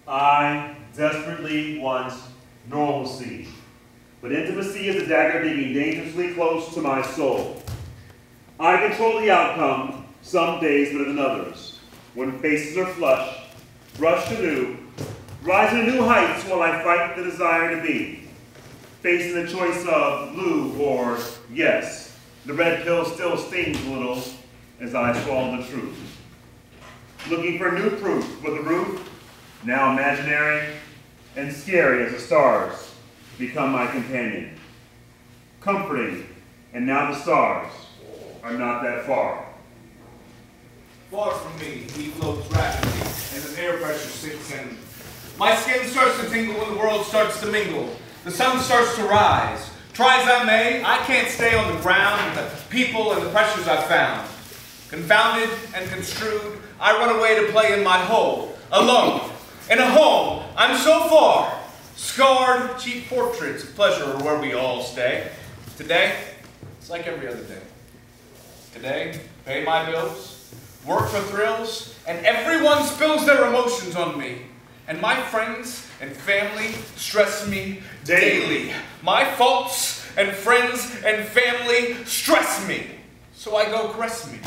I desperately want normalcy, but intimacy is a dagger digging dangerously close to my soul. I control the outcome, some days better than others. When faces are flush, rush anew, rise to new heights while I fight the desire to be. Facing the choice of blue or yes, the red pill still stings a little as I swallow the truth. Looking for new proof with the roof, now imaginary and scary as the stars become my companion. Comforting, and now the stars are not that far. Far from me, he floats rapidly, and the air pressure sinks in. My skin starts to tingle when the world starts to mingle. The sun starts to rise. Try as I may, I can't stay on the ground with the people and the pressures I've found. Confounded and construed, I run away to play in my hole, alone. In a home, I'm so far. Scarred, cheap portraits of pleasure are where we all stay. Today, it's like every other day. Today, pay my bills, work for thrills, and everyone spills their emotions on me. And my friends and family stress me daily. My faults and friends and family stress me. So I go caress me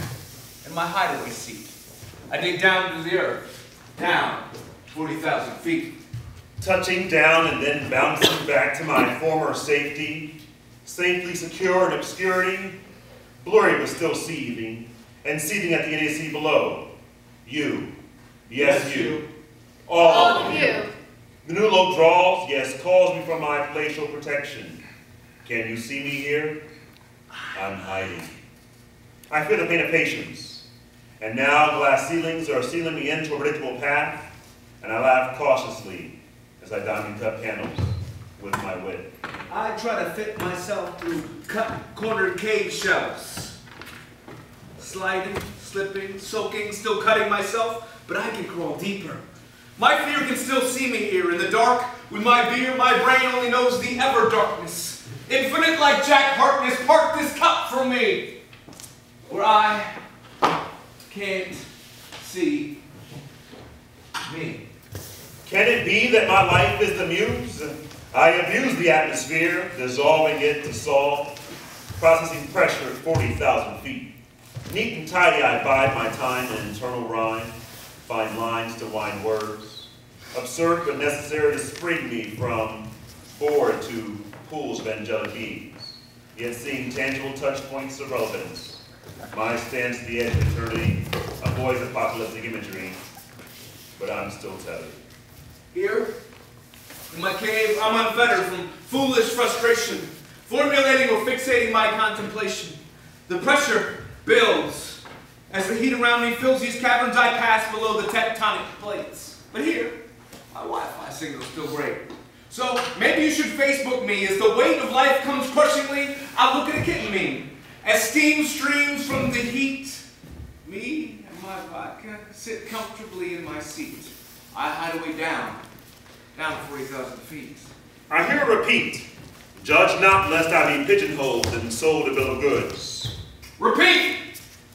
in my hideaway seat. I dig down to the earth, down 40,000 feet. Touching down and then bouncing back to my former safety, safely secure in obscurity, blurry but still seething, and seething at the idiocy below. You, yes you, all of you. The new low draws, yes, calls me from my palatial protection. Can you see me here? I'm hiding. I feel the pain of patience, and now glass ceilings are sealing me into a predictable path, and I laugh cautiously as I diamond cut panels with my wit. I try to fit myself through cut-cornered cave shelves. Sliding, slipping, soaking, still cutting myself, but I can crawl deeper. My fear can still see me here in the dark. With my beer, my brain only knows the ever-darkness. Infinite like Jack Harkness, part this cup from me, where I can't see me. Can it be that my life is the muse? I abuse the atmosphere, dissolving it to solve, processing pressure at 40,000 feet. Neat and tidy I bide my time in internal rhyme, find lines to wind words, absurd but necessary to spring me from board to pools of angelic beings, yet seeing tangible touch points of relevance. Mine stands at the edge of eternity, avoids apocalyptic imagery, but I'm still tethered. Here, in my cave, I'm unfettered from foolish frustration, formulating or fixating my contemplation. The pressure builds. As the heat around me fills these caverns, I pass below the tectonic plates. But here, my Wi-Fi signal is still great. So maybe you should Facebook me. As the weight of life comes crushingly, I'll look at a kitten meme. As steam streams from the heat, me and my vodka sit comfortably in my seat. I hide away down 40,000 feet. I hear a repeat. Judge not lest I be pigeonholed and sold a bill of goods. Repeat!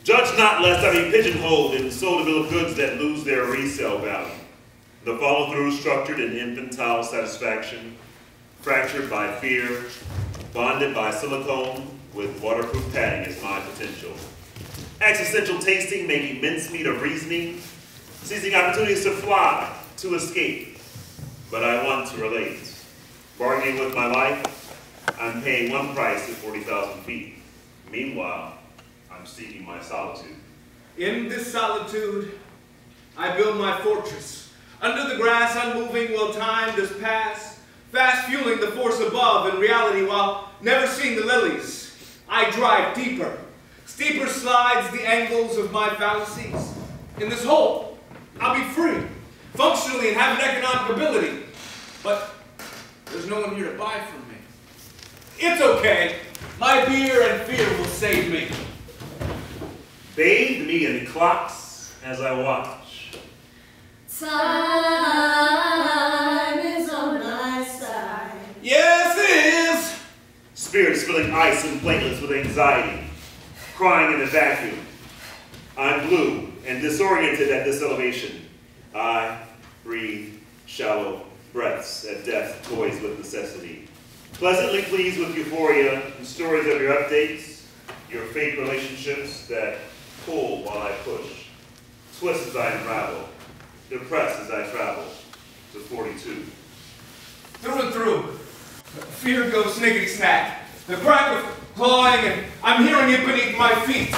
Judge not lest I be pigeonholed and sold a bill of goods that lose their resale value. The follow-through structured in infantile satisfaction, fractured by fear, bonded by silicone with waterproof padding is my potential. Existential tasting, making mincemeat of reasoning, seizing opportunities to fly, to escape. But I want to relate. Bargaining with my life, I'm paying one price at 40,000 feet. Meanwhile, I'm seeking my solitude. In this solitude, I build my fortress. Under the grass, unmoving while time does pass, fast fueling the force above in reality while never seeing the lilies. I drive deeper. Steeper slides the angles of my fallacies. In this hole, I'll be free, functionally and have an economic ability. But there's no one here to buy from me. It's okay. My beer and fear will save me. Bathe me in clocks as I watch. Time is on my side. Yes, it is. Spirits filling ice and platelets with anxiety, crying in a vacuum. I'm blue and disoriented at this elevation. I breathe shallow breaths at death toys with necessity. Pleasantly pleased with euphoria and stories of your updates, your fake relationships that pull while I push, twist as I unravel, depressed as I travel to 42. Through and through. Fear goes snickety-snack. The crack of clawing, and I'm hearing it beneath my feet.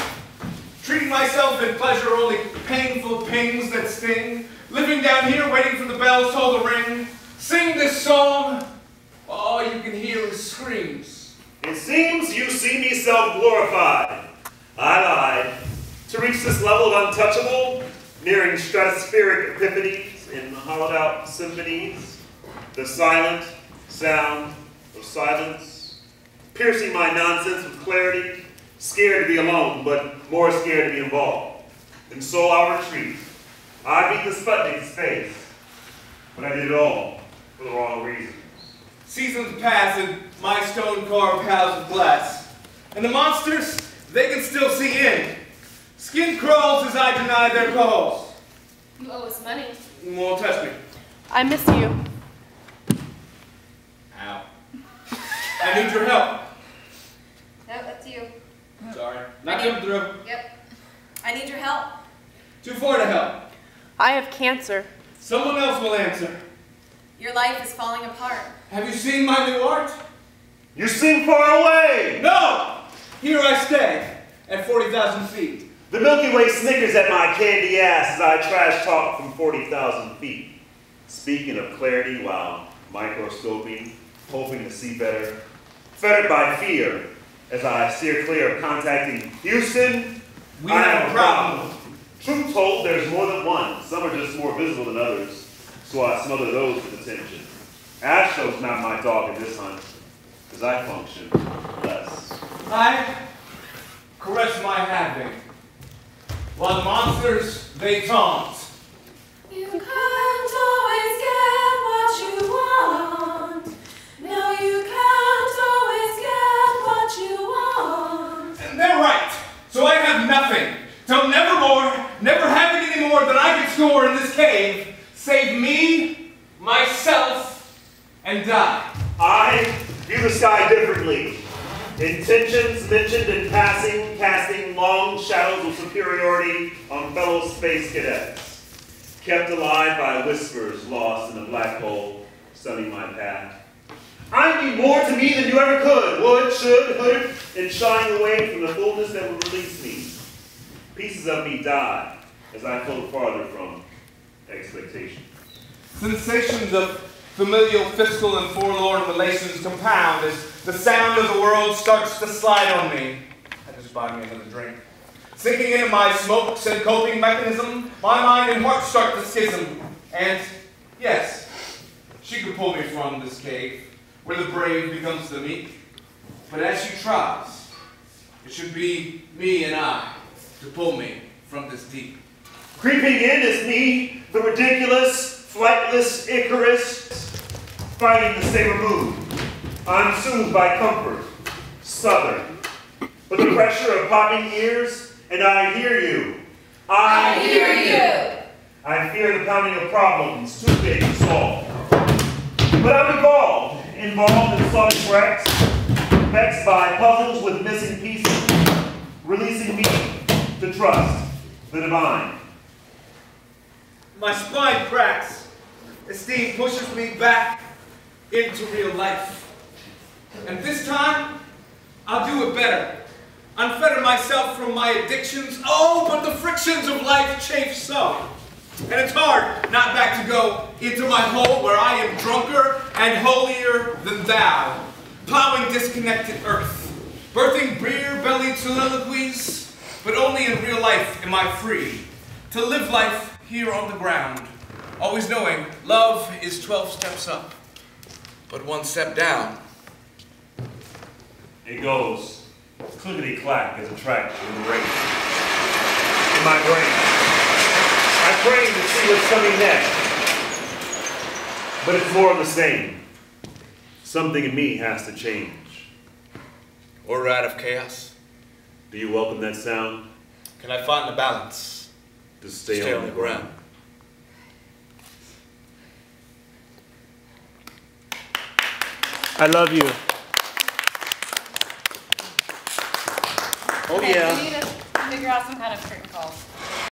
Treating myself in pleasure, only painful pings that sting. Living down here, waiting for the bells toll to ring. Sing this song, all you can hear is screams. It seems you see me self-glorified. I lied. To reach this level of untouchable, nearing stratospheric epiphanies in hollowed-out symphonies, the silent sound of silence, piercing my nonsense with clarity, scared to be alone, but more scared to be involved. And so I'll retreat. I beat the Sputnik's face, but I did it all for the wrong reasons. Seasons pass in my stone-carved house of glass, and the monsters, they can still see in. Skin crawls as I deny their calls. You owe us money. Won't touch me. I miss you. Ow. I need your help. No, that's you. Sorry. Not coming through. Yep. I need your help. Too far to help. I have cancer. Someone else will answer. Your life is falling apart. Have you seen my new art? You seem far away! No! Here I stay, at 40,000 feet. The Milky Way snickers at my candy ass as I trash talk from 40,000 feet. Speaking of clarity while microscoping, hoping to see better. Fettered by fear as I steer clear of contacting Houston. We have a problem. Truth told, there's more than one. Some are just more visible than others. So I smother those with attention. Astro's not my dog in this hunt, because I function less. I caress my having, while the monsters, they taunt. You can't always get what you want. No, you can't always get what you want. And they're right. So I have nothing. Till nevermore, never having any more than I can store in this cave, save me, myself, and die. I view the sky differently. Intentions mentioned in passing, casting long shadows of superiority on fellow space cadets. Kept alive by whispers lost in a black hole, sunning my path. I need more to me than you ever could, would, should, hood, and shying away from the fullness that would release me. Pieces of me die as I float farther from expectation. Sensations of familial, fiscal, and forlorn relations compound as the sound of the world starts to slide on me. I just buy me another drink. Sinking into my smokes and coping mechanism, my mind and heart start to schism. And yes, she could pull me from this cave, where the brave becomes the meek. But as she tries, it should be me and I to pull me from this deep. Creeping in is me, the ridiculous, flightless Icarus, fighting the saber mood. I'm soothed by comfort, southern, but the pressure of popping ears, and I hear you. I hear you. I fear the pounding of problems too big to solve. But I'm involved in sonic wrecks, vexed by puzzles with missing pieces, releasing me to trust the divine. My spine cracks. Esteem pushes me back into real life. And this time, I'll do it better. Unfetter myself from my addictions. Oh, but the frictions of life chafe so. And it's hard not back to go into my hole where I am drunker and holier than thou, plowing disconnected earth, birthing beer-bellied soliloquies, but only in real life am I free to live life here on the ground, always knowing love is 12 steps up, but 1 step down. It goes clickety-clack as a track in the race. In my brain, I crave to see what's coming next. But it's more of the same. Something in me has to change. Order out of chaos. Do you welcome that sound? Can I find the balance To stay on the ground. I love you. Oh Okay, yeah. we need to figure out some kind of curtain calls.